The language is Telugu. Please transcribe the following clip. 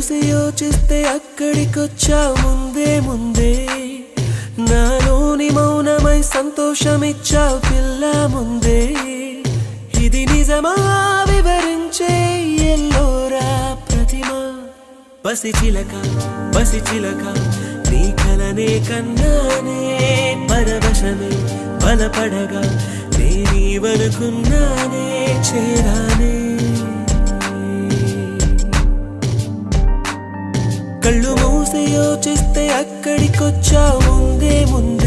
మూసి యోచిస్తే అక్కడికొచ్చావు ముందే ముందే నాలోని మౌనమై సంతోషమిచ్చావు పిల్ల ముందే ఇది నిజమా వివరించే ఎల్లోరా ప్రతిమ పసిచిలక పసిచిలక నీ కలనే కన్నానే పరవశమే బలపడగా నేనీవనుకున్నానే చేరానే కళ్ళు మూసి యోచిస్తే అక్కడికొచ్చావు ముందే ముందే